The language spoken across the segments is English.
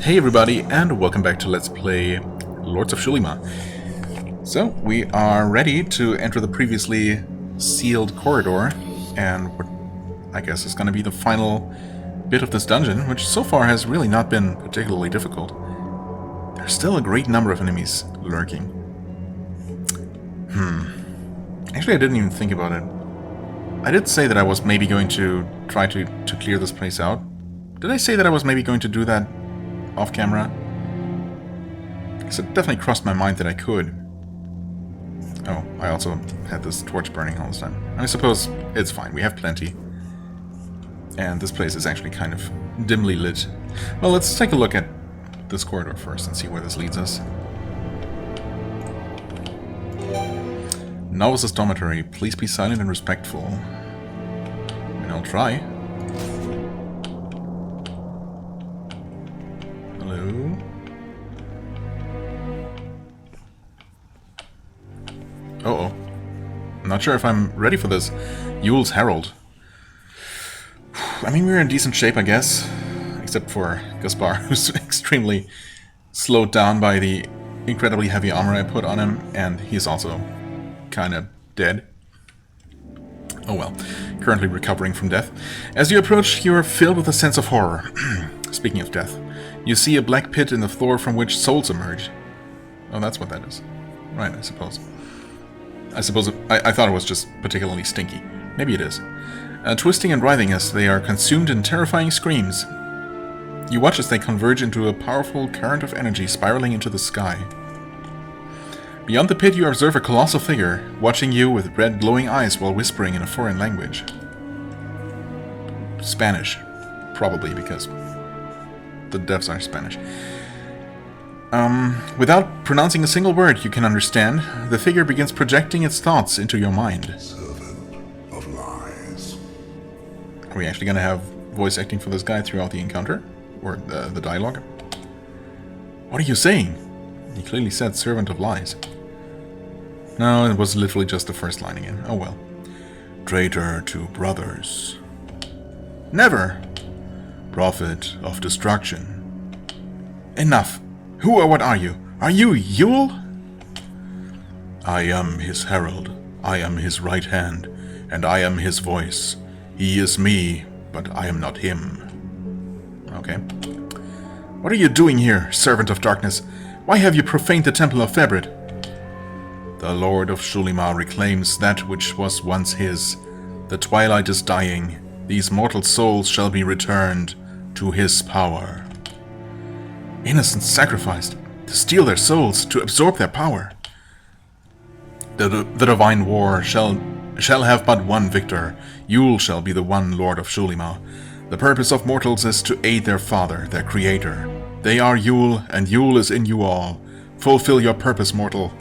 Hey everybody, and welcome back to Let's Play Lords of Xulima. So, we are ready to enter the previously sealed corridor, and what I guess is going to be the final bit of this dungeon, which so far has really not been particularly difficult. There's still a great number of enemies lurking. Actually, I didn't even think about it. I did say that I was maybe going to try to clear this place out. Did I say that I was maybe going to do that off camera? Because it definitely crossed my mind that I could. Oh, I also had this torch burning all this time. I suppose it's fine, we have plenty. And this place is actually kind of dimly lit. Well, let's take a look at this corridor first and see where this leads us. Novice's dormitory. Please be silent and respectful. And I'll try. Hello? Uh-oh. I'm not sure if I'm ready for this. Yule's Herald. I mean, we're in decent shape, I guess. Except for Gaspar, who's extremely slowed down by the incredibly heavy armor I put on him, and he's also kind of dead. Oh well, currently recovering from death. As you approach, you are filled with a sense of horror. Speaking of death, you see a black pit in the floor from which souls emerge. Oh, that's what that is. Right, I suppose. I thought it was just particularly stinky. Maybe it is. Twisting and writhing as they are consumed in terrifying screams. You watch as they converge into a powerful current of energy spiraling into the sky. Beyond the pit, you observe a colossal figure, watching you with red glowing eyes while whispering in a foreign language. Spanish. Probably, because the devs are Spanish. Without pronouncing a single word you can understand, the figure begins projecting its thoughts into your mind. Servant of lies. Are we actually going to have voice acting for this guy throughout the encounter? Or the dialogue? What are you saying? He clearly said servant of lies. No, it was literally just the first line again. Oh well. Traitor to brothers. Never. Prophet of destruction. Enough. Who or what are you? Are you Yule? I am his herald. I am his right hand, and I am his voice. He is me, but I am not him. Okay. What are you doing here, servant of darkness? Why have you profaned the temple of Febrid? The Lord of Xulima reclaims that which was once his. The twilight is dying. These mortal souls shall be returned to his power. Innocents sacrificed to steal their souls, to absorb their power. The divine war shall have but one victor. Yule shall be the one Lord of Xulima. The purpose of mortals is to aid their father, their creator. They are Yule, and Yule is in you all. Fulfill your purpose, mortal.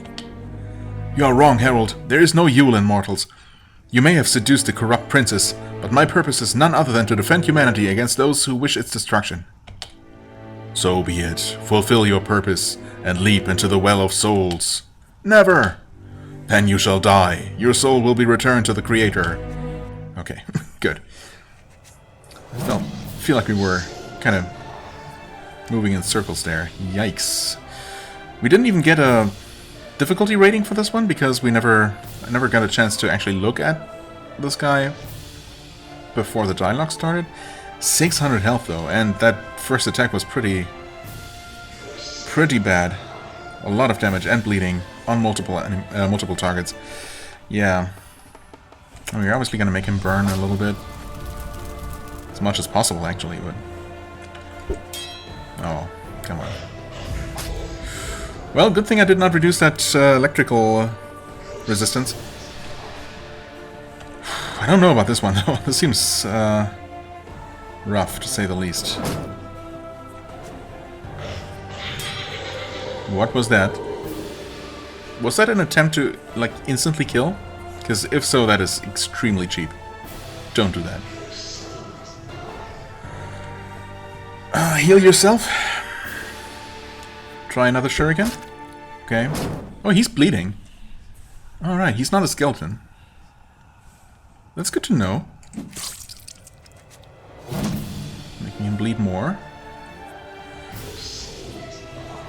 You are wrong, Herald. There is no Yule in mortals. You may have seduced the corrupt princess, but my purpose is none other than to defend humanity against those who wish its destruction. So be it. Fulfill your purpose, and leap into the well of souls. Never! Then you shall die. Your soul will be returned to the Creator. Okay, good. Well, I feel like we were kind of moving in circles there. Yikes. We didn't even get a difficulty rating for this one because I never got a chance to actually look at this guy before the dialogue started. 600 health though, and that first attack was pretty bad. A lot of damage and bleeding on multiple targets. Yeah. I mean, we're obviously going to make him burn a little bit. As much as possible, actually, but... Oh, come on. Well, good thing I did not reduce that electrical resistance. I don't know about this one, though. This seems rough, to say the least. What was that? Was that an attempt to, like, instantly kill? Because if so, that is extremely cheap. Don't do that. Heal yourself. Try another shuriken. Okay. Oh, he's bleeding. Alright, he's not a skeleton. That's good to know. Making him bleed more.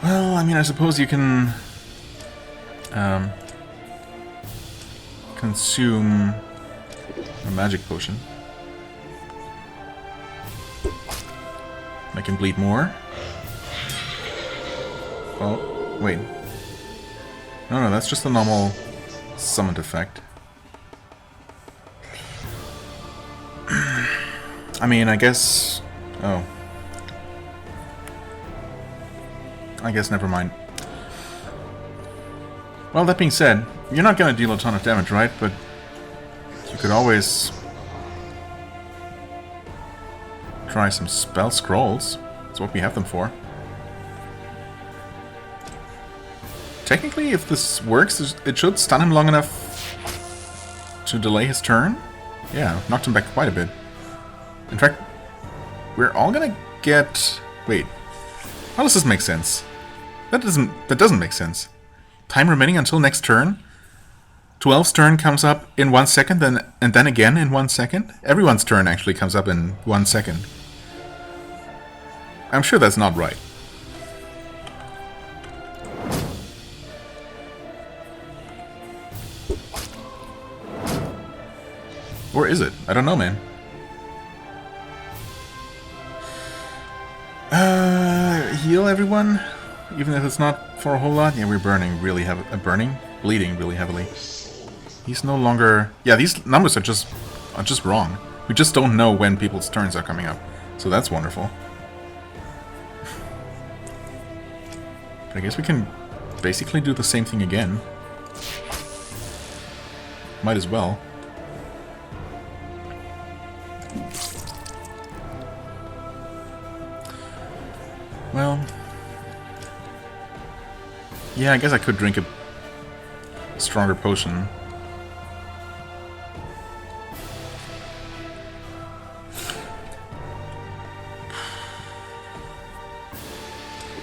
Well, I mean, I suppose you can consume a magic potion. I can bleed more. Oh, wait. No, that's just the normal summoned effect. I mean, I guess... Oh. I guess never mind. Well, that being said, you're not going to deal a ton of damage, right? But you could always try some spell scrolls. That's what we have them for. Technically, if this works, it should stun him long enough to delay his turn. Yeah, knocked him back quite a bit. In fact, we're all gonna get... Wait, how does this make sense? That doesn't make sense. Time remaining until next turn. 12's turn comes up in 1 second, and then again in 1 second. Everyone's turn actually comes up in 1 second. I'm sure that's not right. Or is it? I don't know, man. Heal everyone, even if it's not for a whole lot. Yeah, we're burning really heavy. Bleeding really heavily. He's no longer. Yeah, these numbers are just wrong. We just don't know when people's turns are coming up, so that's wonderful. But I guess we can basically do the same thing again. Might as well. Well, yeah, I guess I could drink a stronger potion.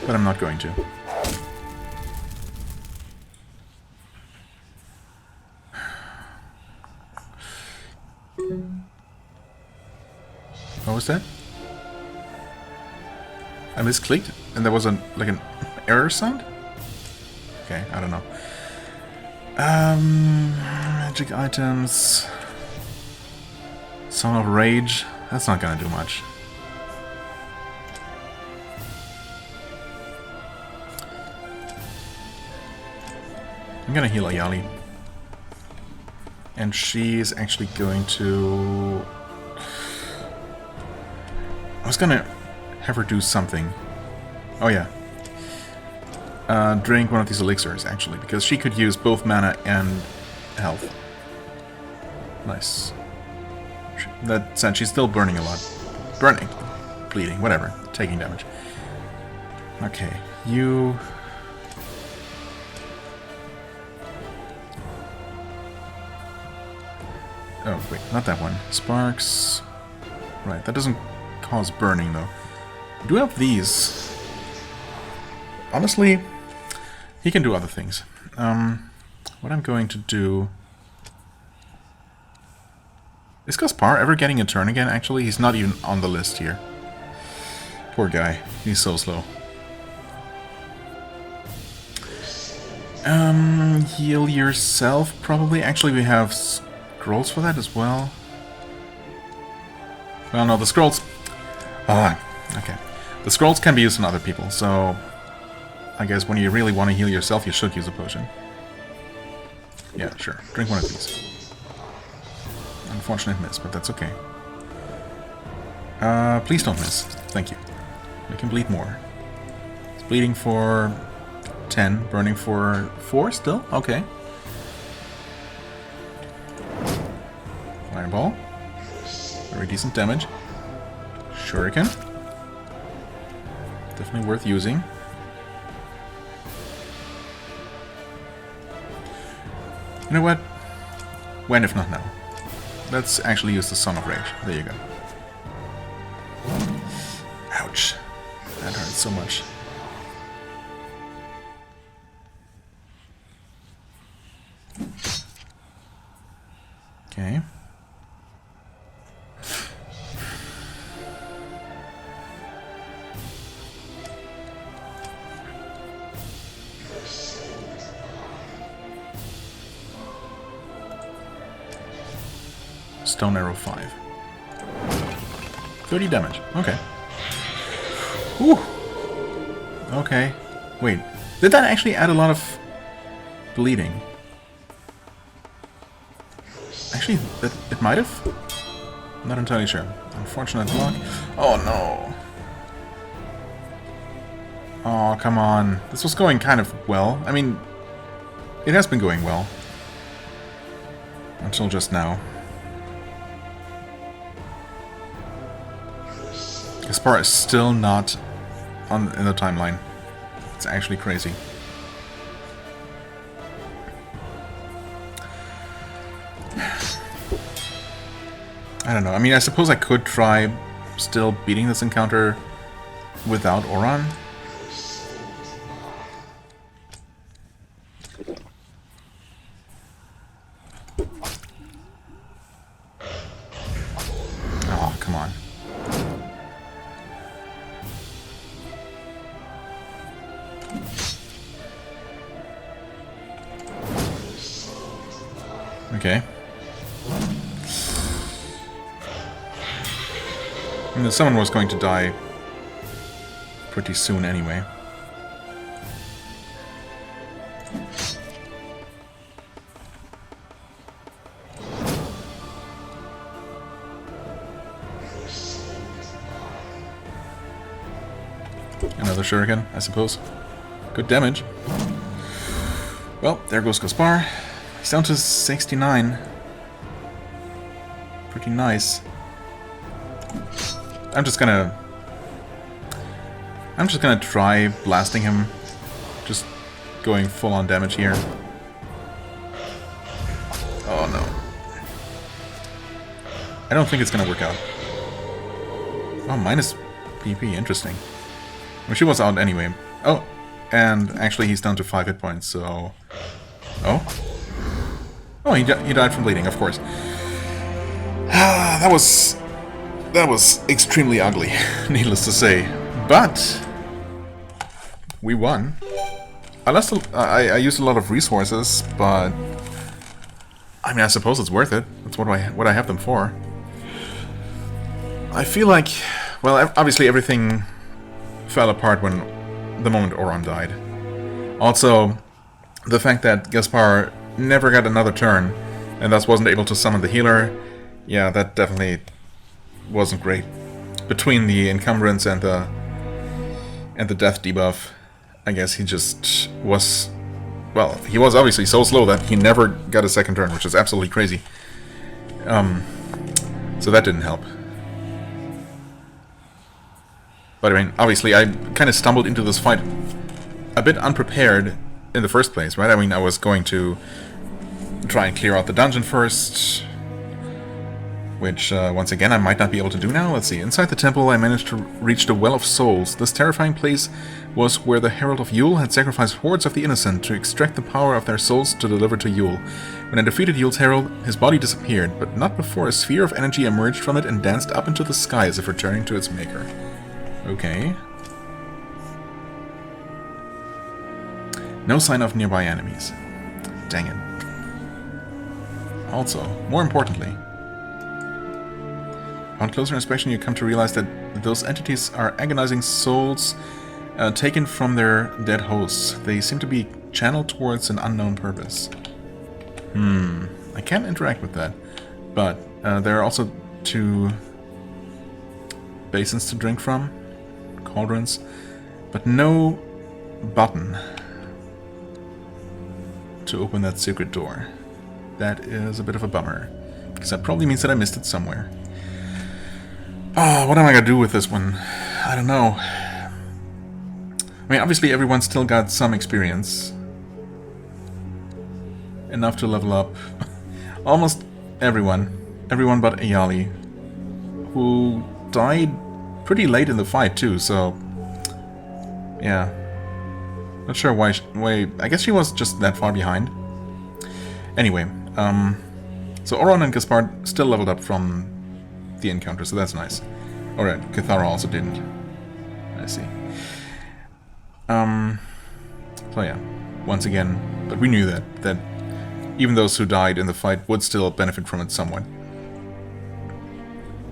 But I'm not going to. What was that? I misclicked, and there was like an error sound? Okay, I don't know. Magic items. Song of Rage. That's not gonna do much. I'm gonna heal Ayali. And she's actually going to... I was gonna have her do something. Oh yeah. Drink one of these elixirs, actually, because she could use both mana and health. Nice. That said, she's still burning a lot. Burning. Bleeding, whatever. Taking damage. Okay, you... Oh, wait, not that one. Sparks... Right, that doesn't cause burning, though. We do have these. Honestly, he can do other things. What I'm going to do... Is Gaspar ever getting a turn again, actually? He's not even on the list here. Poor guy. He's so slow. Heal yourself, probably. Actually, we have scrolls for that as well. Well, no, the scrolls... Ah, okay. The scrolls can be used on other people, so... I guess when you really want to heal yourself, you should use a potion. Yeah, sure. Drink one of these. Unfortunate miss, but that's okay. Please don't miss. Thank you. We can bleed more. It's bleeding for 10, burning for 4 still? Okay. Fireball. Very decent damage. Shuriken. Definitely worth using. You know what? When if not now? Let's actually use the Song of Rage. There you go. Ouch. That hurts so much. Okay. Stone Arrow 5. 30 damage. Okay. Whew. Okay. Wait. Did that actually add a lot of bleeding? Actually, it might have? Not entirely sure. Unfortunate block. Oh no. Oh, come on. This was going kind of well. I mean, it has been going well. Until just now. Gaspar is still not in the timeline. It's actually crazy. I don't know. I mean, I suppose I could try still beating this encounter without Oran. Oh, come on. Okay. I mean, someone was going to die pretty soon anyway. Another shuriken, I suppose. Good damage. Well, there goes Gaspar. He's down to 69. Pretty nice. I'm just gonna try blasting him. Just going full on damage here. Oh no. I don't think it's gonna work out. Oh, minus PP, interesting. Well, she was out anyway. Oh, and actually he's down to 5 hit points, so... Oh? Oh, he died from bleeding, of course. That was extremely ugly, needless to say. But we won. I used a lot of resources, but I mean, I suppose it's worth it. That's what I have them for. I feel like, well, obviously everything fell apart when the moment Oran died. Also, the fact that Gaspar never got another turn and thus wasn't able to summon the healer, yeah, that definitely wasn't great. Between the encumbrance and the death debuff, I guess he just was... Well, he was obviously so slow that he never got a second turn, which is absolutely crazy. So that didn't help. But I mean, obviously I kind of stumbled into this fight a bit unprepared in the first place, right? I mean, I was going to try and clear out the dungeon first, which, once again, I might not be able to do now. Let's see. Inside the temple, I managed to reach the Well of Souls. This terrifying place was where the Herald of Yule had sacrificed hordes of the innocent to extract the power of their souls to deliver to Yule. When I defeated Yule's Herald, his body disappeared, but not before a sphere of energy emerged from it and danced up into the sky as if returning to its maker. Okay. No sign of nearby enemies. Dang it. Also, more importantly, on closer inspection you come to realize that those entities are agonizing souls taken from their dead hosts. They seem to be channeled towards an unknown purpose. I can't interact with that, but there are also 2 basins to drink from, cauldrons, but no button to open that secret door. That is a bit of a bummer, because that probably means that I missed it somewhere. Oh, what am I gonna do with this one? I don't know. I mean, obviously everyone's still got some experience. Enough to level up. Almost everyone. Everyone but Ayali, who died pretty late in the fight too, so... Yeah. Not sure why... I guess she was just that far behind. Anyway, so Oran and Gaspar still leveled up from the encounter, so that's nice. Alright, Cathara also didn't. I see. So yeah, once again, but we knew that even those who died in the fight would still benefit from it somewhat.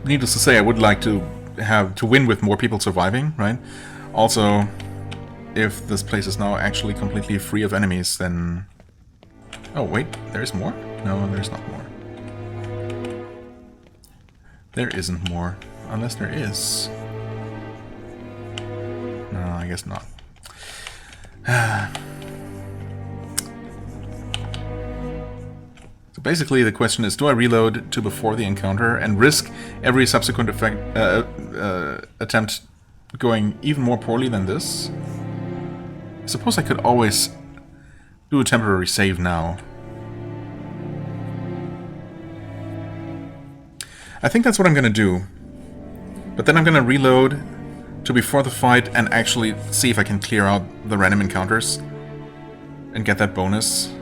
needless to say, I would like to have to win with more people surviving, right? Also, if this place is now actually completely free of enemies, then... Oh, wait, there's more? No, there's not more. There isn't more. Unless there is. No, I guess not. So basically the question is, do I reload to before the encounter and risk every subsequent attempt going even more poorly than this? I suppose I could always do a temporary save now. I think that's what I'm going to do. But then I'm going to reload to before the fight and actually see if I can clear out the random encounters and get that bonus.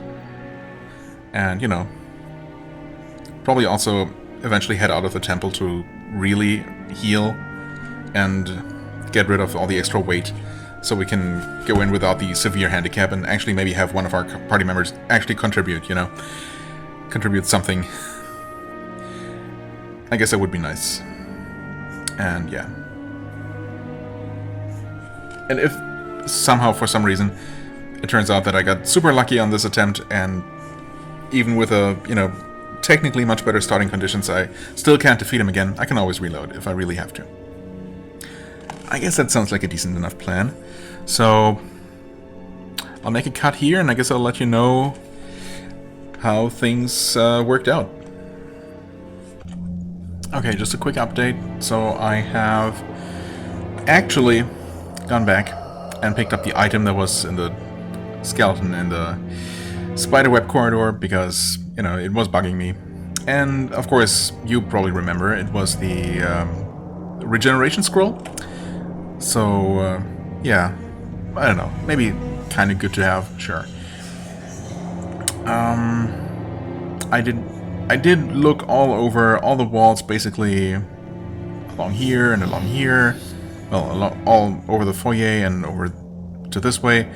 And, you know, probably also eventually head out of the temple to really heal and get rid of all the extra weight so we can go in without the severe handicap and actually maybe have one of our party members actually contribute, you know, contribute something. I guess that would be nice. And yeah. And if somehow, for some reason, it turns out that I got super lucky on this attempt and even with a, you know, technically much better starting conditions, I still can't defeat him again, I can always reload if I really have to. I guess that sounds like a decent enough plan. So I'll make a cut here and I guess I'll let you know how things worked out. Okay, just a quick update. So I have actually gone back and picked up the item that was in the skeleton in the spiderweb corridor because, you know, it was bugging me. And of course, you probably remember, it was the regeneration scroll. So, yeah, I don't know, maybe kind of good to have, sure. I did look all over all the walls, basically along here and along here, well, all over the foyer and over to this way.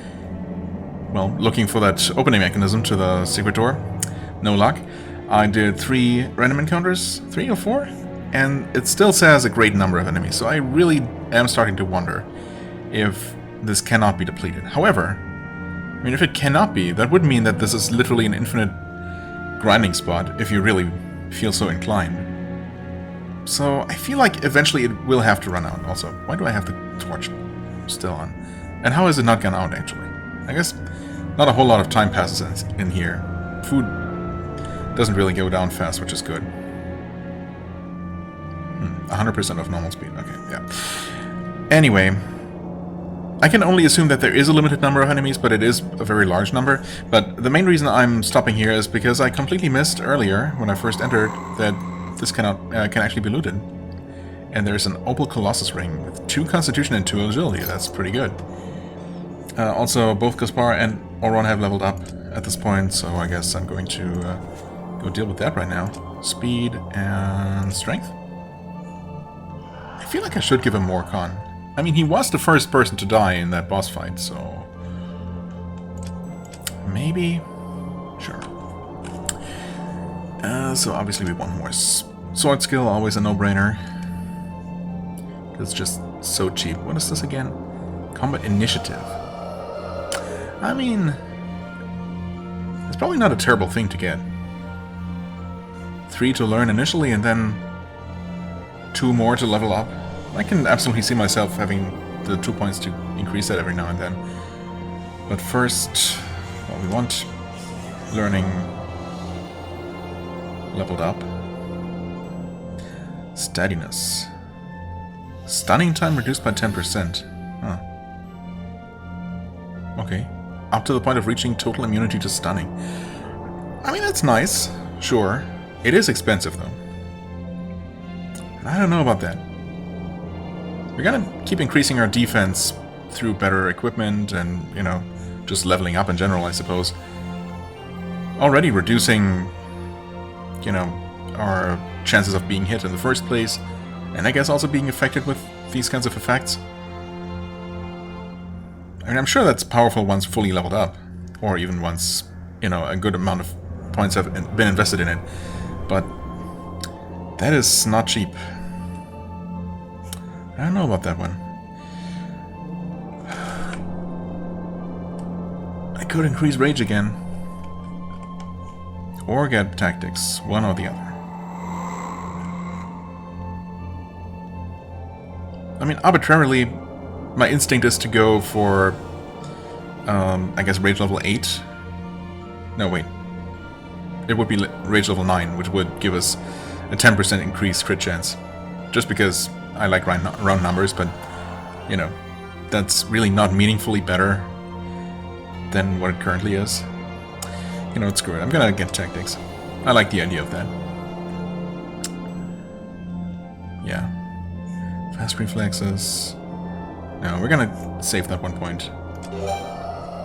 Well, looking for that opening mechanism to the secret door. No luck. I did 3 random encounters, 3 or 4, and it still says a great number of enemies, so I really am starting to wonder if this cannot be depleted. However, I mean, if it cannot be, that would mean that this is literally an infinite grinding spot, if you really feel so inclined. So I feel like eventually it will have to run out also. Why do I have the torch still on? And how has it not gone out, actually? I guess not a whole lot of time passes in here. Food doesn't really go down fast, which is good. 100% of normal speed. Okay, yeah. Anyway, I can only assume that there is a limited number of enemies, but it is a very large number. But the main reason I'm stopping here is because I completely missed earlier, when I first entered, that this can actually be looted. And there's an Opal Colossus ring with 2 Constitution and 2 Agility. That's pretty good. Also, both Gaspar and Oron have leveled up at this point, so I guess I'm going to go deal with that right now. Speed and Strength. I feel like I should give him more con. I mean, he was the first person to die in that boss fight, so... maybe? Sure. So obviously we want more sword skill, always a no-brainer. It's just so cheap. What is this again? Combat Initiative. I mean... it's probably not a terrible thing to get. 3 to learn initially, and then 2 more to level up. I can absolutely see myself having the 2 points to increase that every now and then. But first, well, we want learning leveled up. Steadiness. Stunning time reduced by 10%. Huh. Okay. Up to the point of reaching total immunity to stunning. I mean, that's nice. Sure. It is expensive, though. And I don't know about that. We're gonna keep increasing our defense through better equipment and, you know, just leveling up in general, I suppose. Already reducing, you know, our chances of being hit in the first place, and I guess also being affected with these kinds of effects. I mean, I'm sure that's powerful once fully leveled up, or even once, you know, a good amount of points have been invested in it, but that is not cheap. I don't know about that one. I could increase rage again. Or get tactics, one or the other. I mean, arbitrarily, my instinct is to go for, I guess, rage level 8. No, wait. It would be rage level 9, which would give us a 10% increased crit chance. Just because I like round numbers, but, you know, that's really not meaningfully better than what it currently is. You know, screw it. I'm gonna get tactics. I like the idea of that. Yeah. Fast reflexes. No, we're gonna save that 1 point.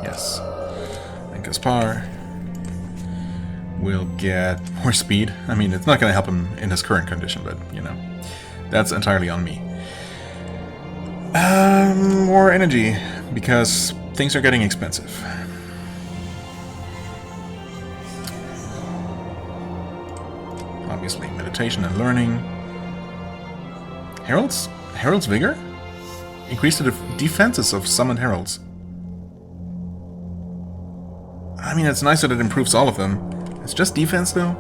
Yes. And Gaspar will get more speed. I mean, it's not gonna help him in his current condition, but, you know, that's entirely on me. More energy, because things are getting expensive. Obviously, meditation and learning. Herald's vigor? Increase the defenses of summoned heralds. I mean, it's nice that it improves all of them. It's just defense, though.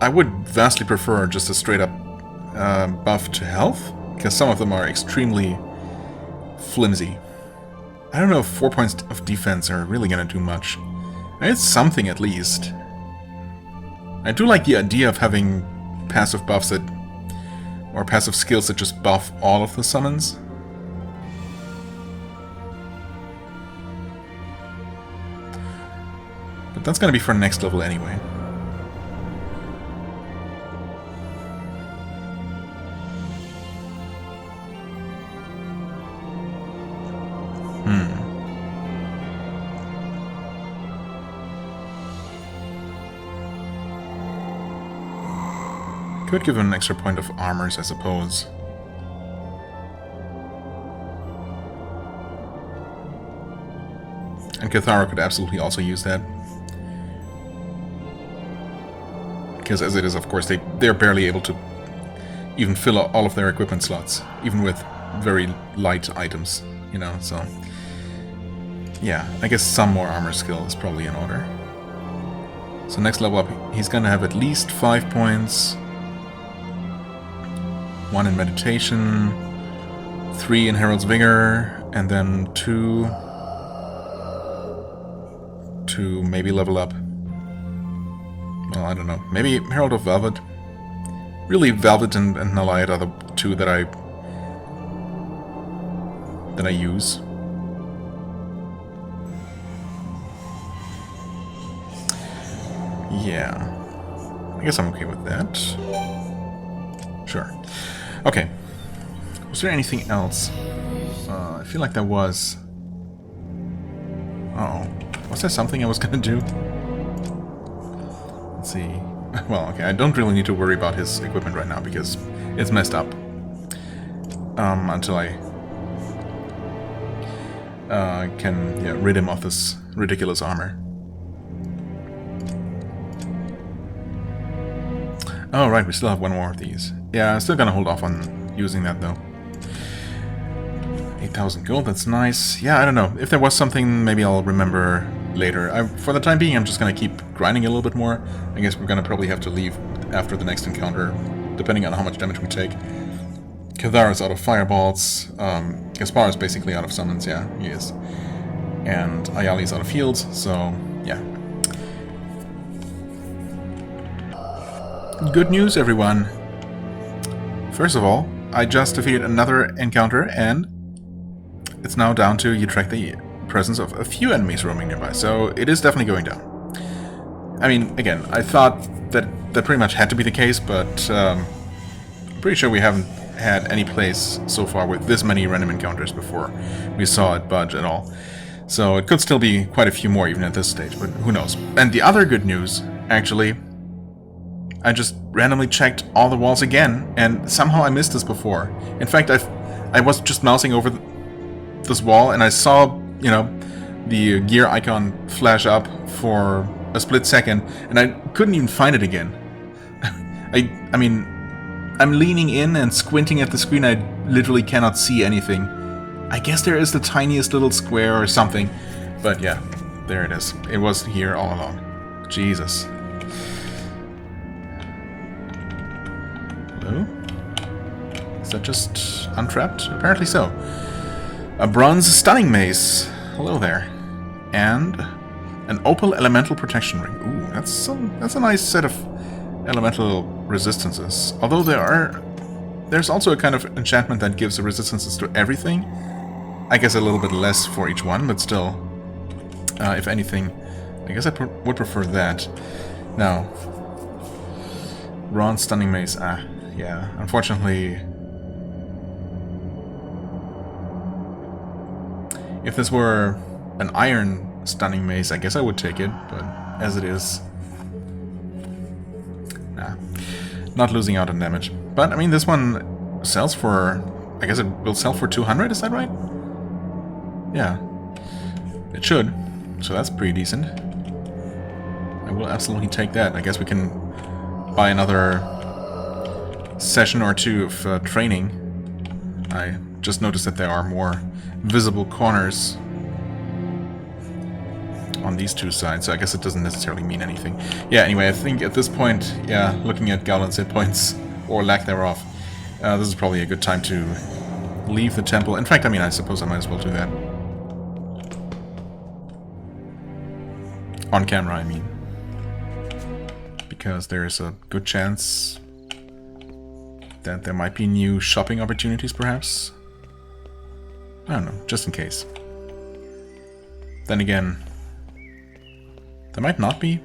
I would vastly prefer just a straight-up buff to health, because some of them are extremely flimsy. I don't know if 4 points of defense are really gonna do much. It's something at least. I do like the idea of having passive buffs that, or passive skills that just buff all of the summons. But that's gonna be for next level anyway. Could give him an extra point of armors, I suppose. And Cathara could absolutely also use that. Because as it is, of course, they're barely able to even fill all of their equipment slots, even with very light items, you know, so... Yeah, I guess some more armor skill is probably in order. So next level up, he's gonna have at least 5 points. 1 in meditation, 3 in Herald's Vigor, and then 2 to maybe level up. Well, I don't know. Maybe Herald of Velvet. Really, Velvet and Nalite are the 2 that I use. Yeah. I guess I'm okay with that. Sure. Okay. Was there anything else? I feel like there was. Uh-oh. Was there something I was gonna do? Let's see. Well, okay, I don't really need to worry about his equipment right now because it's messed up. Until I can rid him of this ridiculous armor. Oh, right, we still have 1 more of these. Yeah, I'm still gonna hold off on using that, though. 8,000 gold, that's nice. Yeah, I don't know. If there was something, maybe I'll remember later. For the time being, I'm just gonna keep grinding a little bit more. I guess we're gonna probably have to leave after the next encounter, depending on how much damage we take. Cathara's out of fireballs. Gaspar is basically out of summons, yeah, he is. And Ayali's out of heals, so, yeah. Good news, everyone. First of all, I just defeated another encounter, and it's now down to you track the presence of a few enemies roaming nearby, so it is definitely going down. I mean, again, I thought that pretty much had to be the case, but I'm pretty sure we haven't had any place so far with this many random encounters before we saw it budge at all. So it could still be quite a few more even at this stage, but who knows. And the other good news, actually, I just randomly checked all the walls again, and somehow I missed this before. In fact, I was just mousing over this wall, and I saw, you know, the gear icon flash up for a split second, and I couldn't even find it again. I mean, I'm leaning in and squinting at the screen. I literally cannot see anything. I guess there is the tiniest little square or something. But yeah, there it is. It was here all along. Jesus. Hello? Is that just untrapped? Apparently so. A bronze stunning mace. Hello there. And an opal elemental protection ring. Ooh, that's a nice set of elemental resistances. Although there's also a kind of enchantment that gives the resistances to everything. I guess a little bit less for each one, but still, if anything, I guess I would prefer that. Now, bronze stunning mace. Yeah. Unfortunately, if this were an iron stunning mace, I guess I would take it, but as it is, nah. Not losing out on damage. But, I mean, this one sells for... I guess it will sell for 200, is that right? Yeah. It should. So that's pretty decent. I will absolutely take that. I guess we can buy another session or two of training. I just noticed that there are more visible corners on these two sides, so I guess it doesn't necessarily mean anything. Yeah, anyway, I think at this point, yeah, looking at Gowland's hit points, or lack thereof, this is probably a good time to leave the temple. In fact, I mean, I suppose I might as well do that. On camera, I mean. Because there is a good chance that there might be new shopping opportunities, perhaps. I don't know, just in case. Then again, there might not be.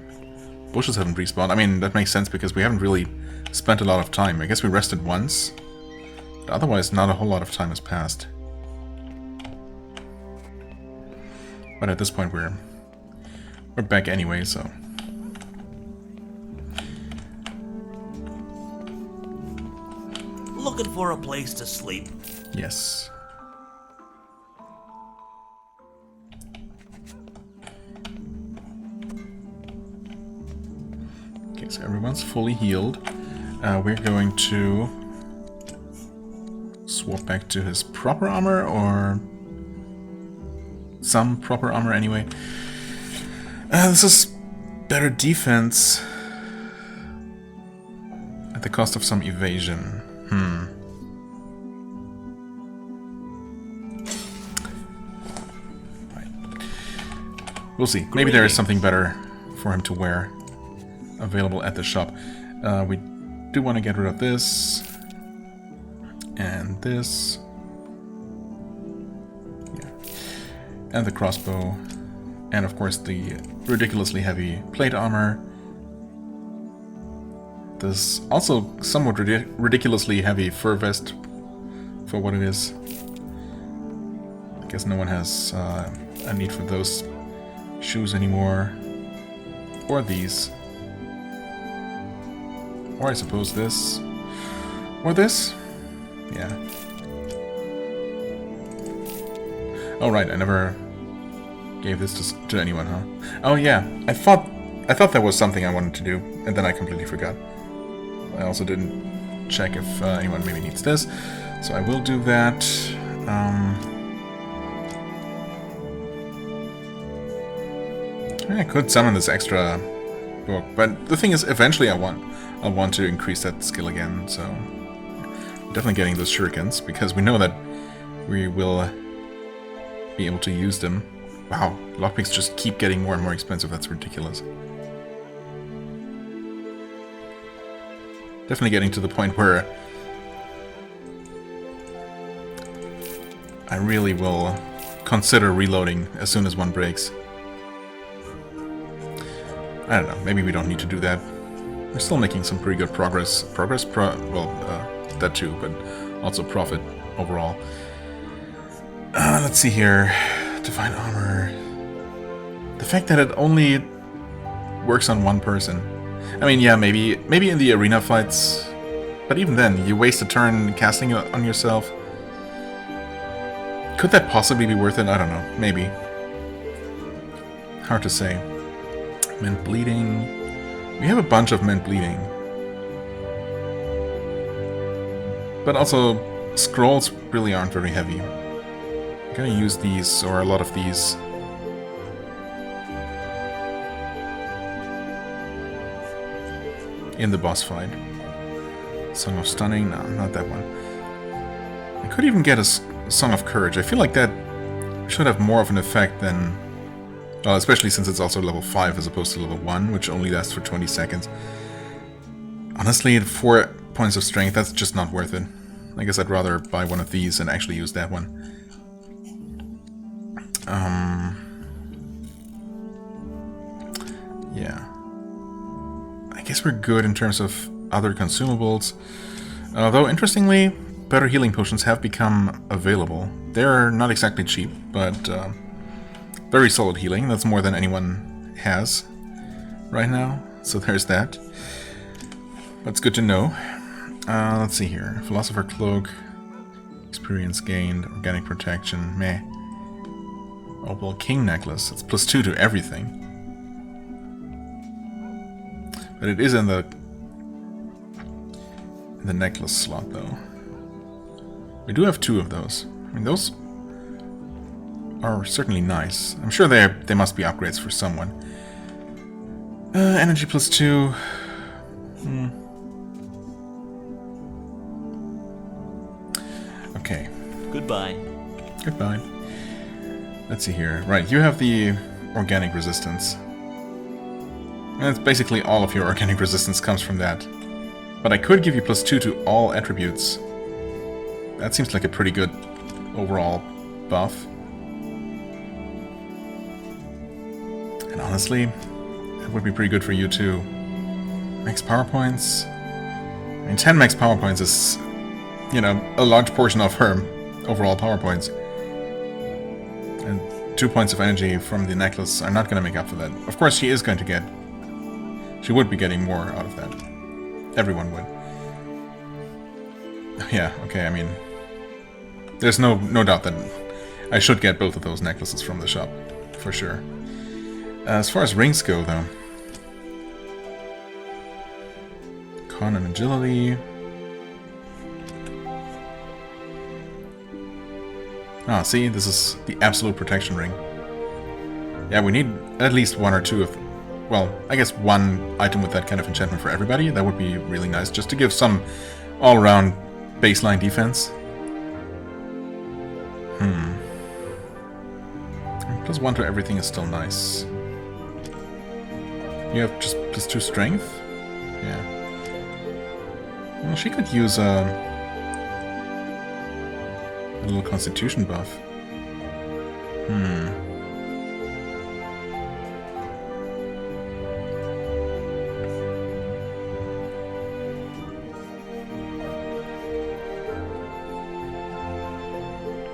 Bushes haven't respawned. I mean, that makes sense because we haven't really spent a lot of time. I guess we rested once. But otherwise, not a whole lot of time has passed. But at this point, we're back anyway, so... Looking for a place to sleep. Yes. Okay, so everyone's fully healed. We're going to swap back to his proper armor, or some proper armor anyway. This is better defense at the cost of some evasion. Right. We'll see. Maybe there is something better for him to wear available at the shop. We do want to get rid of this. And this. Yeah. And the crossbow. And of course the ridiculously heavy plate armor. This also somewhat ridiculously heavy fur vest for what it is. I guess no one has a need for those shoes anymore. Or these. Or I suppose this. Or this? Yeah. Oh right, I never gave this to anyone, huh? Oh yeah, I thought that was something I wanted to do, and then I completely forgot. I also didn't check if anyone maybe needs this, so I will do that. I could summon this extra book, but the thing is, eventually I'll want to increase that skill again, so definitely getting those shurikens, because we know that we will be able to use them. Wow, lockpicks just keep getting more and more expensive, that's ridiculous. Definitely getting to the point where I really will consider reloading as soon as one breaks. I don't know, maybe we don't need to do that. We're still making some pretty good progress. That too, but also profit overall. Let's see here. Divine armor. The fact that it only works on one person. I mean, yeah, maybe in the arena fights, but even then, you waste a turn casting it on yourself. Could that possibly be worth it? I don't know. Maybe. Hard to say. Mint bleeding. We have a bunch of mint bleeding. But also, scrolls really aren't very heavy. I'm gonna use these, or a lot of these. In the boss fight. Song of Stunning? No, not that one. I could even get a Song of Courage. I feel like that should have more of an effect than... Well, especially since it's also level 5 as opposed to level 1, which only lasts for 20 seconds. Honestly, at 4 points of strength, that's just not worth it. I guess I'd rather buy one of these and actually use that one. Yeah. I guess we're good in terms of other consumables. Though, interestingly, better healing potions have become available. They're not exactly cheap, but very solid healing. That's more than anyone has right now. So there's that. That's good to know. Let's see here. Philosopher Cloak. Experience gained. Organic Protection. Meh. Opal King Necklace. It's +2 to everything. But it is in the necklace slot, though. We do have 2 of those. I mean, those are certainly nice. I'm sure they must be upgrades for someone. Energy +2. Okay. Goodbye. Goodbye. Let's see here. Right, you have the organic resistance. And it's basically all of your organic resistance comes from that. But I could give you +2 to all attributes. That seems like a pretty good overall buff. And honestly, that would be pretty good for you too. Max power points. I mean, 10 max power points is, you know, a large portion of her overall power points. And 2 points of energy from the necklace are not going to make up for that. Of course, she is going to get... She would be getting more out of that. Everyone would. Yeah, okay, I mean... There's no doubt that I should get both of those necklaces from the shop. For sure. As far as rings go, though... Con and agility... Ah, see, this is the absolute protection ring. Yeah, we need at least 1 or 2 of... Well, I guess 1 item with that kind of enchantment for everybody. That would be really nice, just to give some all-around baseline defense. +1 to everything is still nice. You have just +2 strength? Yeah. Well, she could use a little constitution buff.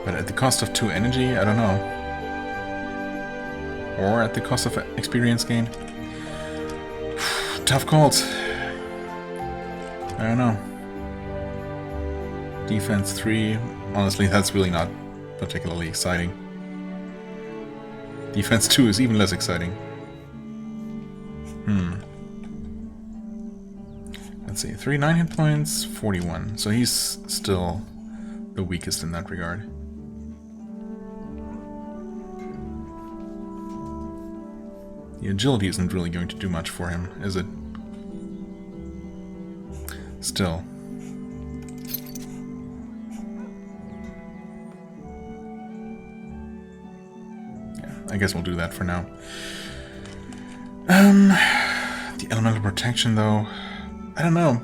But at the cost of 2 energy, I don't know. Or at the cost of experience gained. Tough calls. I don't know. Defense 3. Honestly, that's really not particularly exciting. Defense 2 is even less exciting. Let's see. 39 hit points, 41. So he's still the weakest in that regard. The agility isn't really going to do much for him, is it? Still. Yeah, I guess we'll do that for now. The elemental protection, though, I don't know.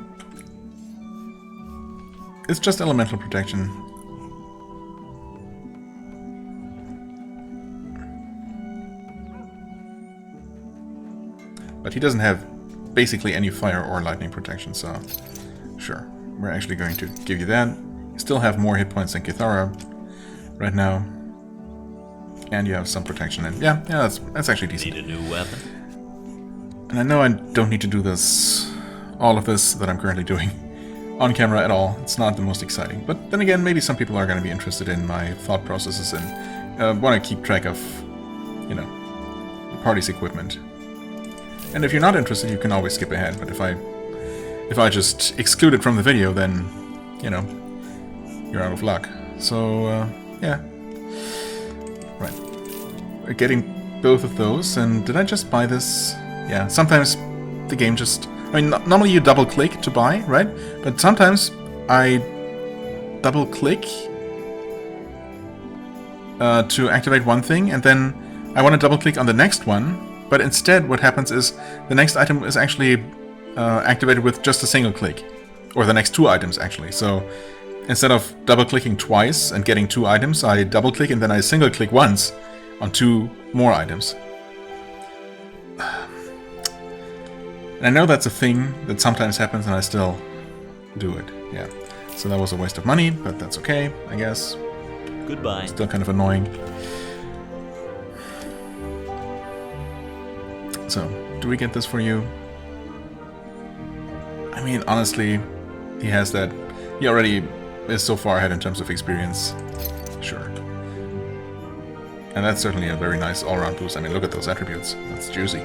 It's just elemental protection. But he doesn't have basically any fire or lightning protection, so sure. We're actually going to give you that. You still have more hit points than Kithara right now. And you have some protection, and yeah, that's actually decent. Need a new weapon? And I know I don't need to do all of this that I'm currently doing on camera at all. It's not the most exciting. But then again, maybe some people are going to be interested in my thought processes and want to keep track of, you know, the party's equipment. And if you're not interested, you can always skip ahead. But if I just exclude it from the video, then, you know, you're out of luck. So, yeah. Right. We're getting both of those, and did I just buy this? Yeah, sometimes the game just... I mean, normally you double-click to buy, right? But sometimes I double-click to activate one thing, and then I want to double-click on the next one, but instead what happens is the next item is actually activated with just a single click. Or the next two items, actually. So instead of double-clicking twice and getting two items, I double-click and then I single-click once on two more items. And I know that's a thing that sometimes happens, and I still do it. Yeah. So that was a waste of money, but that's okay, I guess. Goodbye. Still kind of annoying. So, do we get this for you? I mean, honestly, he has that. He already is so far ahead in terms of experience. Sure. And that's certainly a very nice all-round boost. I mean, look at those attributes. That's juicy.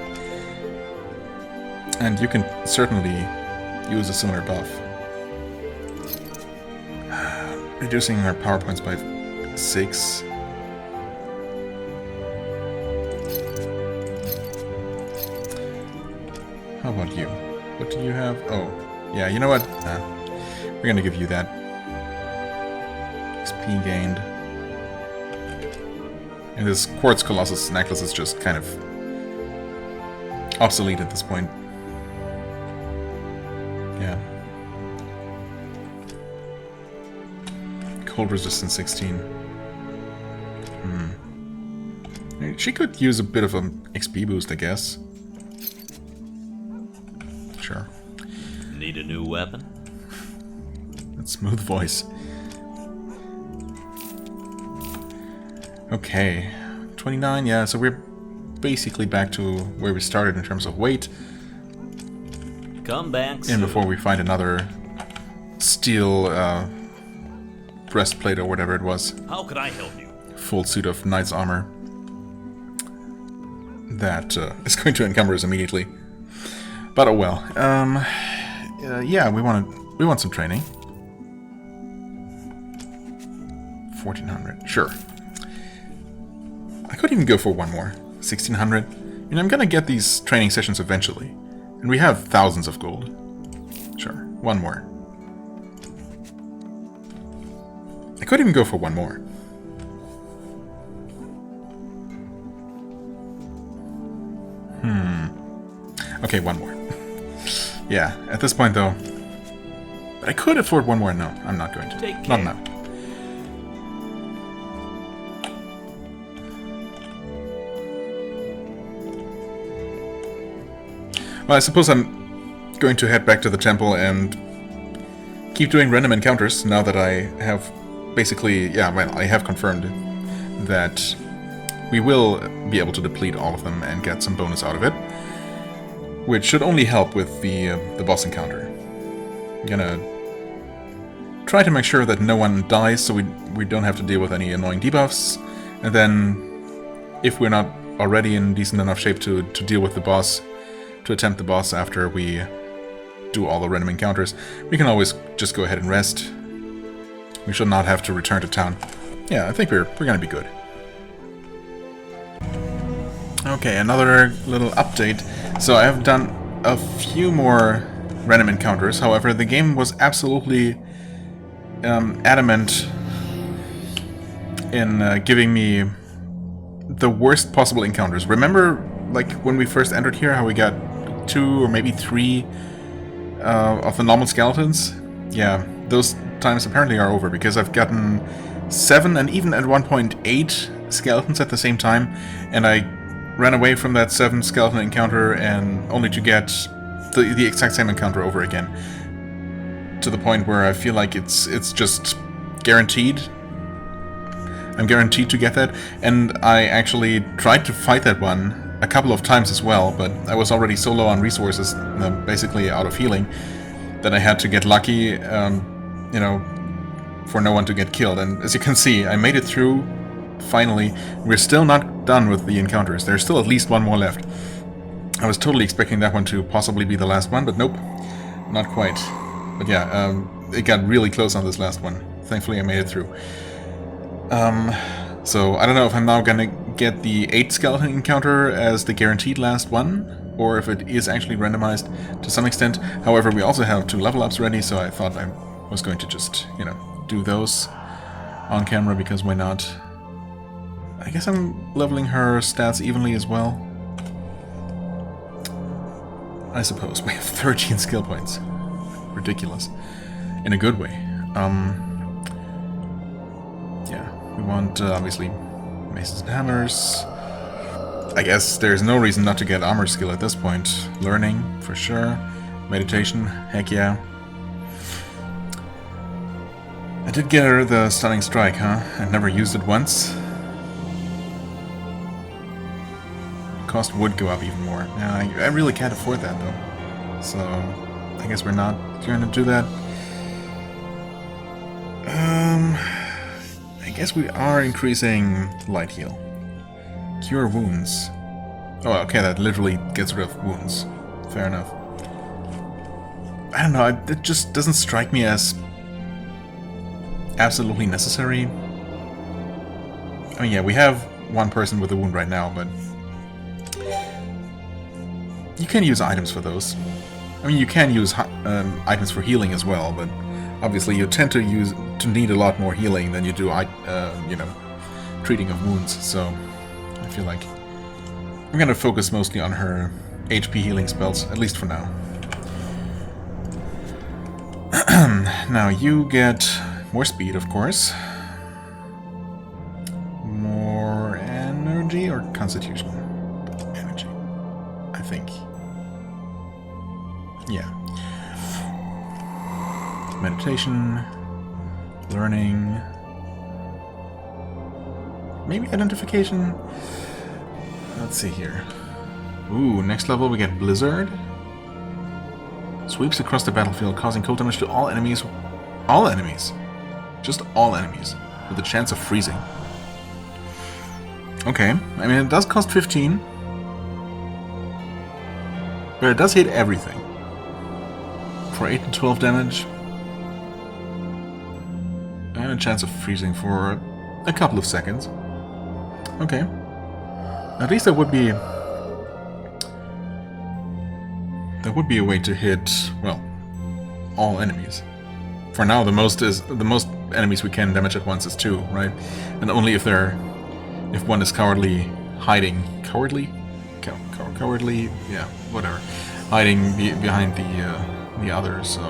And you can certainly use a similar buff. Reducing our power points by 6. How about you? What do you have? Oh, yeah, you know what? We're gonna give you that. XP gained. And this Quartz Colossus necklace is just kind of obsolete at this point. Yeah. Cold resistance 16. She could use a bit of an XP boost, I guess. Sure. Need a new weapon? That smooth voice. Okay. 29, yeah, so we're basically back to where we started in terms of weight. Come back soon. And before we find another steel breastplate or whatever it was. How could I help you? Full suit of knight's armor. That is going to encumber us immediately. But oh well. Yeah, we want some training. 1400, sure. I could even go for one more. 1600. I mean, I'm gonna get these training sessions eventually. And we have thousands of gold. Sure, one more. I could even go for one more. Okay, one more. Yeah, at this point though... But I could afford one more. No, I'm not going to. Take care. Not now. Well, I suppose I'm going to head back to the temple and keep doing random encounters now that I have basically... Yeah, well, I have confirmed that we will be able to deplete all of them and get some bonus out of it. Which should only help with the boss encounter. I'm gonna try to make sure that no one dies so we don't have to deal with any annoying debuffs. And then, if we're not already in decent enough shape to deal with the boss, to attempt the boss after we do all the random encounters, we can always just go ahead and rest. We should not have to return to town. Yeah, I think we're gonna be good. Okay, another little update. So I have done a few more random encounters. However, the game was absolutely adamant in giving me the worst possible encounters. Remember, like, when we first entered here, how we got 2 or maybe 3 of the normal skeletons? Yeah, those times apparently are over, because I've gotten 7 and even at one point 8 skeletons at the same time, and I ran away from that 7 skeleton encounter and only to get the exact same encounter over again. To the point where I feel like it's just guaranteed. I'm guaranteed to get that, and I actually tried to fight that one a couple of times as well, but I was already so low on resources, basically out of healing, that I had to get lucky, you know, for no one to get killed. And as you can see, I made it through. Finally, we're still not done with the encounters. There's still at least one more left. I was totally expecting that one to possibly be the last one, but nope, not quite. But yeah, it got really close on this last one. thankfully I made it through. So I don't know if I'm now gonna get the 8 skeleton encounter as the guaranteed last one, or if it is actually randomized to some extent. However, we also have 2 level ups ready, so I thought I was going to just, you know, do those on camera, because why not? I guess I'm leveling her stats evenly as well. I suppose. We have 13 skill points. Ridiculous. In a good way. Yeah, we want, obviously, maces and hammers. I guess there's no reason not to get armor skill at this point. Learning, for sure. Meditation, heck yeah. I did get her the stunning strike, huh? I've never used it once. Cost would go up even more. Yeah, I really can't afford that though. So I guess we're not going to do that. I guess we are increasing light heal. Cure wounds. Oh, okay, that literally gets rid of wounds. Fair enough. I don't know, it just doesn't strike me as absolutely necessary. I mean, yeah, we have one person with a wound right now, but you can use items for those. I mean, you can use items for healing as well, but obviously you tend to need a lot more healing than you do, you know, treating of wounds. So I feel like I'm gonna focus mostly on her HP healing spells, at least for now. Now you get more speed, of course. More energy or constitution? Energy, I think. Yeah. Meditation, learning, maybe identification. Let's see here. Ooh, next level we get Blizzard. Sweeps across the battlefield, causing cold damage to all enemies. All enemies. Just all enemies. With a chance of freezing. Okay, I mean it does cost 15. But it does hit everything. For 8 to 12 damage. And a chance of freezing for a couple of seconds. Okay. At least that would be a way to hit, well, all enemies. For now, the most enemies we can damage at once is 2, right? And only if one is cowardly hiding, cowardly, yeah, whatever, hiding behind the others. So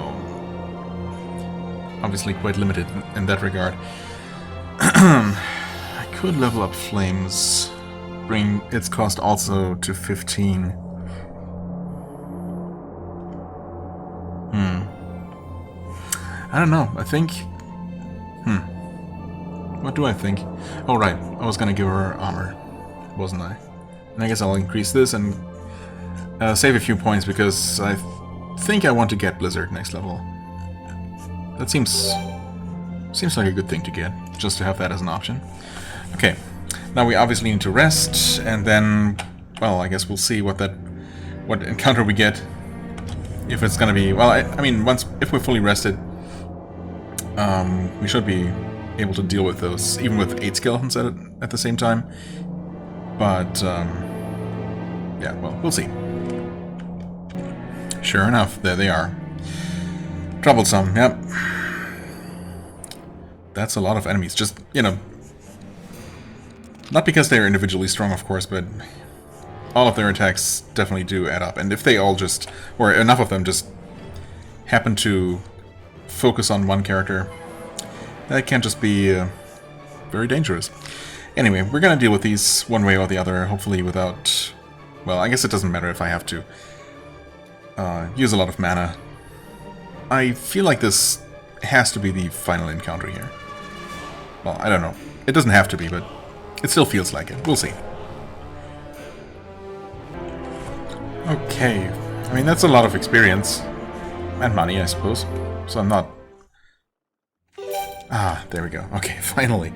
obviously quite limited in that regard. I could level up Flames, bring its cost also to 15. I don't know, I think... What do I think? Oh right, I was gonna give her armor, wasn't I? And I guess I'll increase this and save a few points, because I think I want to get Blizzard next level. That seems like a good thing to get, just to have that as an option. Okay, now we obviously need to rest, and then, well, I guess we'll see what encounter we get. If it's gonna be, well, I mean, if we're fully rested, we should be able to deal with those, even with 8 skeletons at the same time. But, yeah, well, we'll see. Sure enough, there they are. Troublesome, yep. That's a lot of enemies, just, you know, not because they're individually strong, of course, but all of their attacks definitely do add up. And if they all just, or enough of them just happen to focus on one character, that can just be very dangerous. Anyway, we're gonna deal with these one way or the other, hopefully without... Well, I guess it doesn't matter if I have to use a lot of mana. I feel like this has to be the final encounter here. Well, I don't know. It doesn't have to be, but it still feels like it. We'll see. Okay. I mean, that's a lot of experience. And money, I suppose. So I'm not... Ah, there we go. Okay, finally.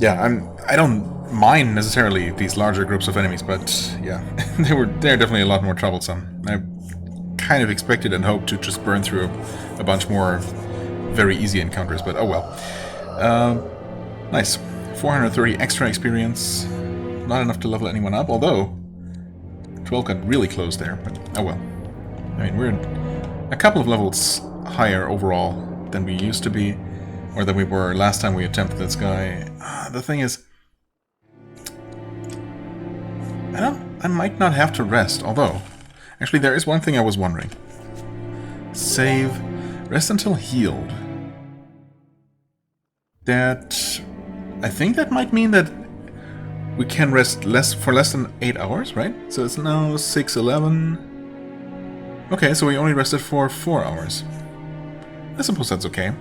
Yeah, I don't mind necessarily these larger groups of enemies, but yeah, they're definitely a lot more troublesome. I kind of expected and hoped to just burn through a bunch more very easy encounters, but oh well. Nice. 430 extra experience. Not enough to level anyone up, although 12 got really close there, but oh well. I mean, we're a couple of levels higher overall than we used to be, or than we were last time we attempted this guy. The thing is, I might not have to rest, although, actually there is one thing I was wondering. Save, rest until healed. That, I think that might mean that we can rest for less than 8 hours, right? So it's now 6:11. Okay, so we only rested for 4 hours. I suppose that's okay.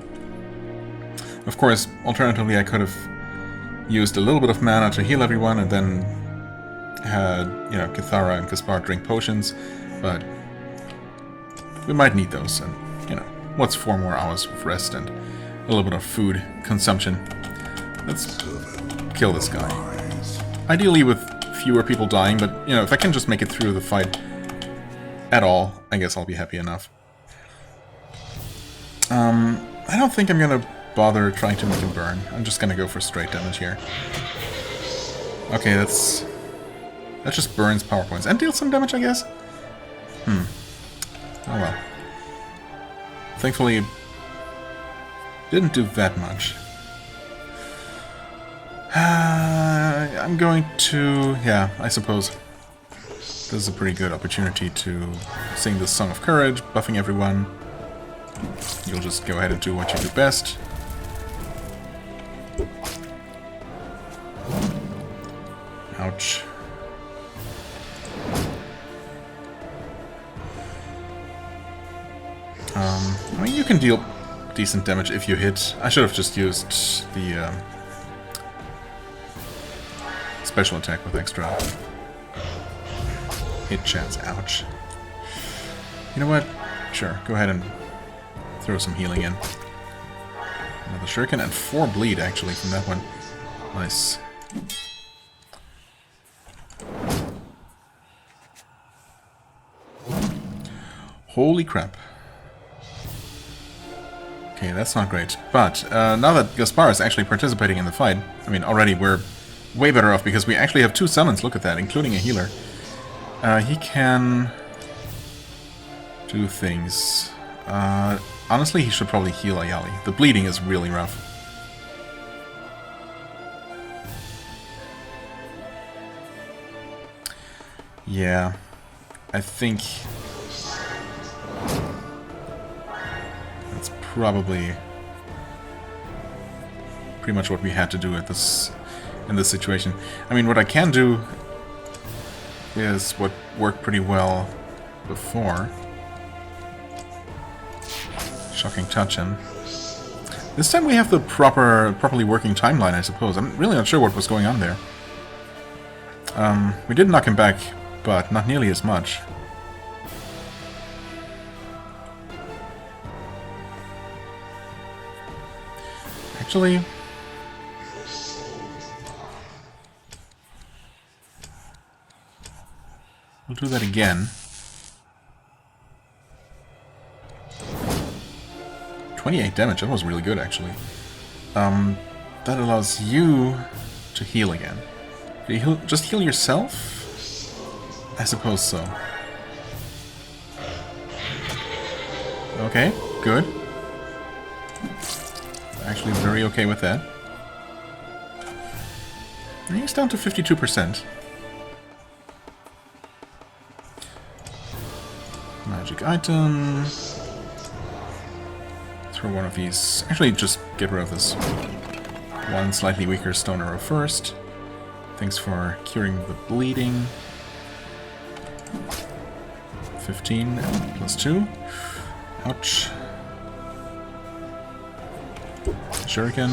Of course, alternatively I could have used a little bit of mana to heal everyone and then had, you know, Kithara and Kaspar drink potions, but we might need those, and, you know, what's 4 more hours of rest and a little bit of food consumption. Let's kill this guy. Ideally with fewer people dying, but, you know, if I can just make it through the fight at all, I guess I'll be happy enough. I don't think I'm gonna bother trying to make him burn. I'm just gonna go for straight damage here. Okay, that just burns power points. And deals some damage, I guess? Oh well. Thankfully, didn't do that much. I'm going to... yeah, I suppose this is a pretty good opportunity to sing the Song of Courage, buffing everyone. You'll just go ahead and do what you do best. Ouch. I mean, you can deal decent damage if you hit. I should have just used the special attack with extra hit chance. Ouch. You know what? Sure, go ahead and throw some healing in. Another shuriken and 4 bleed actually from that one. Nice. Holy crap. Okay, that's not great. But now that Gaspar is actually participating in the fight, I mean, already we're way better off because we actually have 2 summons, look at that, including a healer. He can do things. Honestly, he should probably heal Ayali. The bleeding is really rough. Yeah, I think that's probably pretty much what we had to do at in this situation. I mean, what I can do is what worked pretty well before. Shocking touch him. This time we have the properly working timeline, I suppose. I'm really not sure what was going on there. We did knock him back, but not nearly as much. Actually, we'll do that again. 28 damage, that was really good actually. That allows you to heal again. Do you just heal yourself? I suppose so. Okay, good. Actually very okay with that. And he's down to 52%. Magic item. Throw one of these. Actually, just get rid of this one slightly weaker stone arrow first. Thanks for curing the bleeding. 15 plus 2. Ouch. Shuriken.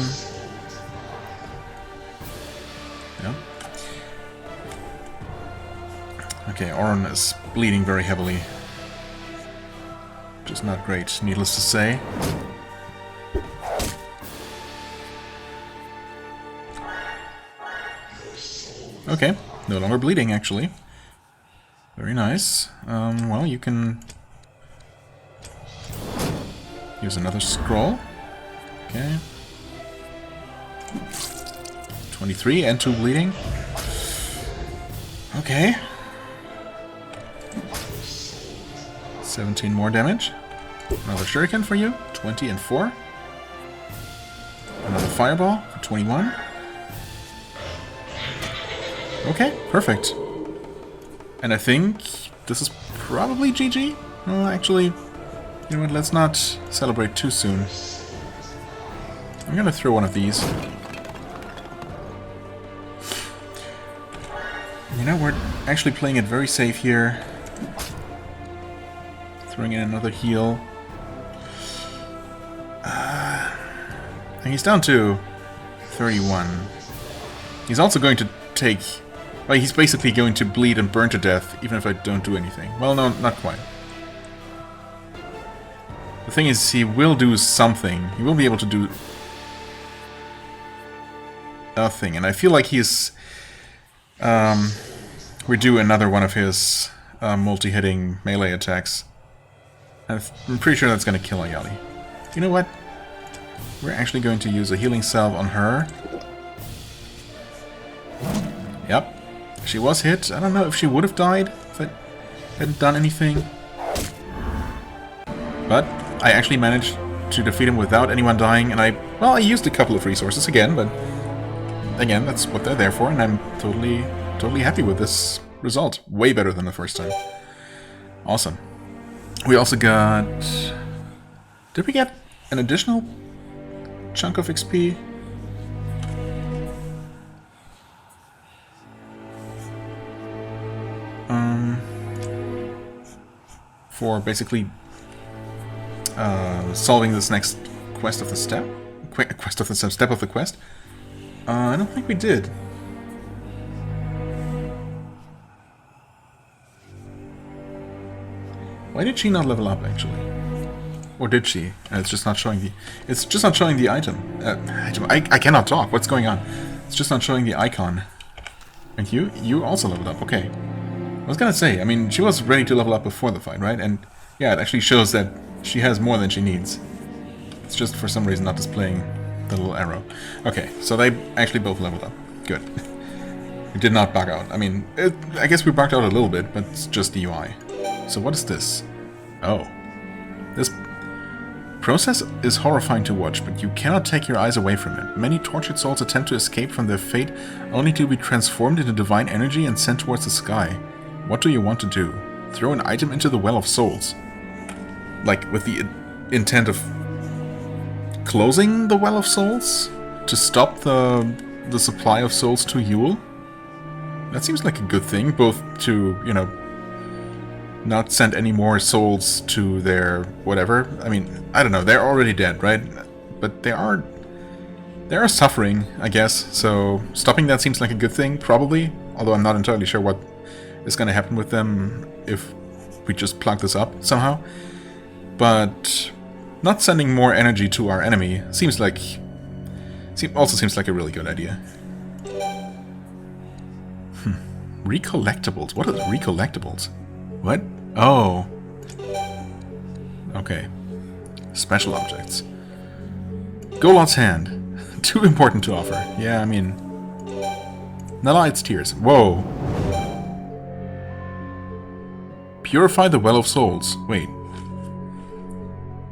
Yeah. Okay, Orin is bleeding very heavily. Which is not great, needless to say. Okay, no longer bleeding, actually. Very nice. Well, you can use another scroll. Okay. 23 and 2 bleeding. Okay. 17 more damage. Another shuriken for you. 20 and 4. Another fireball for 21. Okay, perfect. And I think this is probably GG. Well, actually, you know what, let's not celebrate too soon. I'm gonna throw one of these. You know, we're actually playing it very safe here. Throwing in another heal. And he's down to 31. He's also going to take... Well, he's basically going to bleed and burn to death, even if I don't do anything. Well, no, not quite. The thing is, he will do something. He will be able to do... a thing. And I feel like he's... redo another one of his multi-hitting melee attacks. I'm pretty sure that's going to kill Ayali. You know what? We're actually going to use a healing salve on her. Yep. She was hit. I don't know if she would have died if I hadn't done anything. But I actually managed to defeat him without anyone dying, and I used a couple of resources again, but again, that's what they're there for, and I'm totally happy with this result. Way better than the first time. Awesome. We also got... Did we get an additional chunk of XP? For basically solving this next quest of the step? Step of the quest? I don't think we did. Why did she not level up, actually? Or did she? It's just not showing the... It's just not showing the item. I cannot talk. What's going on? It's just not showing the icon. And you also leveled up. Okay. I was gonna say, I mean, she was ready to level up before the fight, right? And yeah, it actually shows that she has more than she needs. It's just for some reason not displaying the little arrow. Okay, so they actually both leveled up. Good. We did not bug out. I mean, I guess we bugged out a little bit, but it's just the UI. So what is this? Oh. This process is horrifying to watch, but you cannot take your eyes away from it. Many tortured souls attempt to escape from their fate, only to be transformed into divine energy and sent towards the sky. What do you want to do? Throw an item into the Well of Souls? Like, with the intent of closing the Well of Souls? To stop the supply of souls to Yule? That seems like a good thing, both to, you know, not send any more souls to their whatever. I mean, I don't know, they're already dead, right? But they are suffering, I guess, so stopping that seems like a good thing, probably, although I'm not entirely sure what is going to happen with them if we just plug this up somehow. But not sending more energy to our enemy also seems like a really good idea. Recollectibles. What are the recollectibles? What? Oh. Okay. Special objects. Golot's Hand. Too important to offer. Yeah, I mean... Nalaid's Tears. Whoa. Purify the Well of Souls. Wait.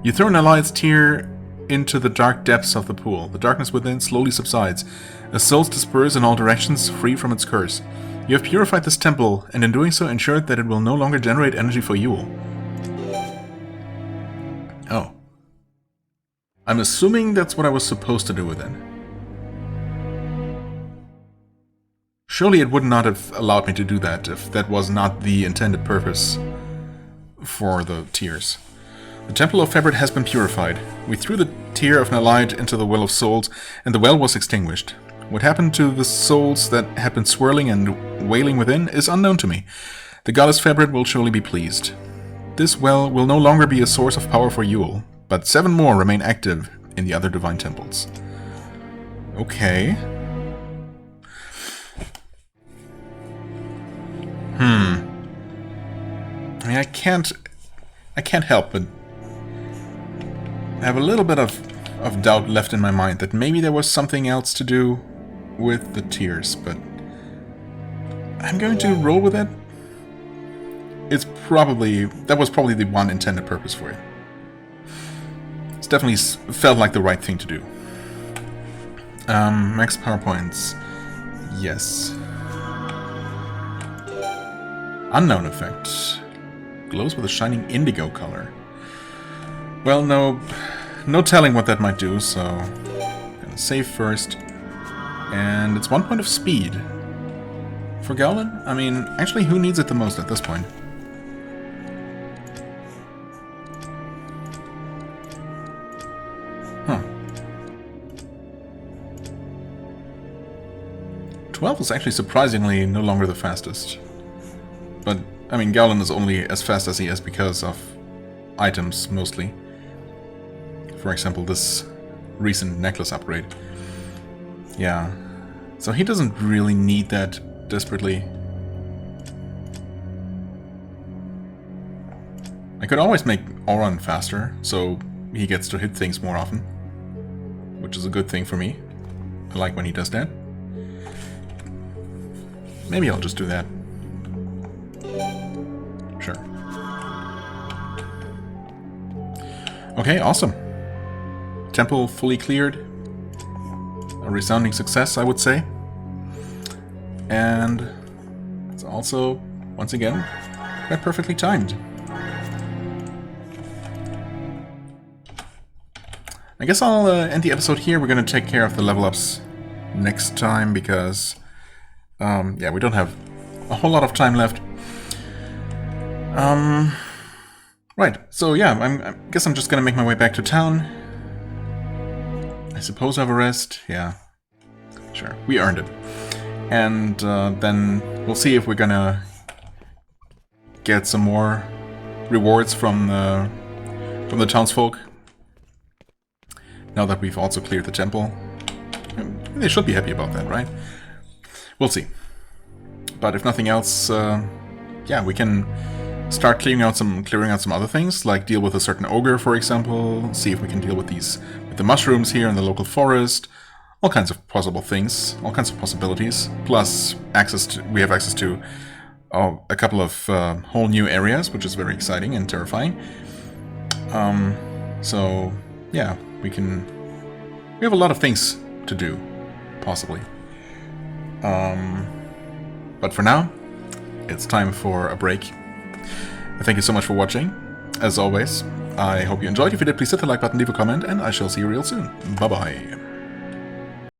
You throw Nalaid's Tear into the dark depths of the pool. The darkness within slowly subsides. As souls disperse in all directions, free from its curse. You have purified this temple, and in doing so ensured that it will no longer generate energy for Yule. Oh. I'm assuming that's what I was supposed to do with it. Surely it would not have allowed me to do that if that was not the intended purpose for the tears. The Temple of Febrid has been purified. We threw the tear of Nalaid into the Well of Souls, and the well was extinguished. What happened to the souls that had been swirling and wailing within is unknown to me. The goddess Febrid will surely be pleased. This well will no longer be a source of power for Yule, but 7 more remain active in the other divine temples. Okay. I mean, I can't help but have a little bit of of doubt left in my mind that maybe there was something else to do with the tears, but I'm going to roll with it. It's probably... that was probably the one intended purpose for it. It's definitely felt like the right thing to do. Max power points. Yes. Unknown effect. Glows with a shining indigo color. Well, no telling what that might do, so... gonna save first. And it's 1 point of speed. For Gowlin? I mean, actually, who needs it the most at this point? Huh. 12 is actually surprisingly no longer the fastest. But, I mean, Gowlin is only as fast as he is because of items, mostly. For example, this recent necklace upgrade. Yeah. So he doesn't really need that desperately. I could always make Oran faster, so he gets to hit things more often. Which is a good thing for me. I like when he does that. Maybe I'll just do that. Sure. Okay, awesome. Temple fully cleared. A resounding success, I would say. And it's also, once again, quite perfectly timed. I guess I'll end the episode here. We're going to take care of the level ups next time because, yeah, we don't have a whole lot of time left. Right, so yeah, I guess I'm just going to make my way back to town. I suppose have a rest. Yeah, sure, we earned it. And then we'll see if we're gonna get some more rewards from the townsfolk. Now that we've also cleared the temple. They should be happy about that, right? We'll see. But if nothing else, yeah, we can start clearing out some other things, like deal with a certain ogre, for example. See if we can deal with the mushrooms here in the local forest. All kinds of possible things, all kinds of possibilities. Plus, we have access to a couple of whole new areas, which is very exciting and terrifying. So yeah, we have a lot of things to do, possibly. But for now, it's time for a break. Thank you so much for watching. As always, I hope you enjoyed. If you did, please hit the like button, leave a comment, and I shall see you real soon. Bye-bye.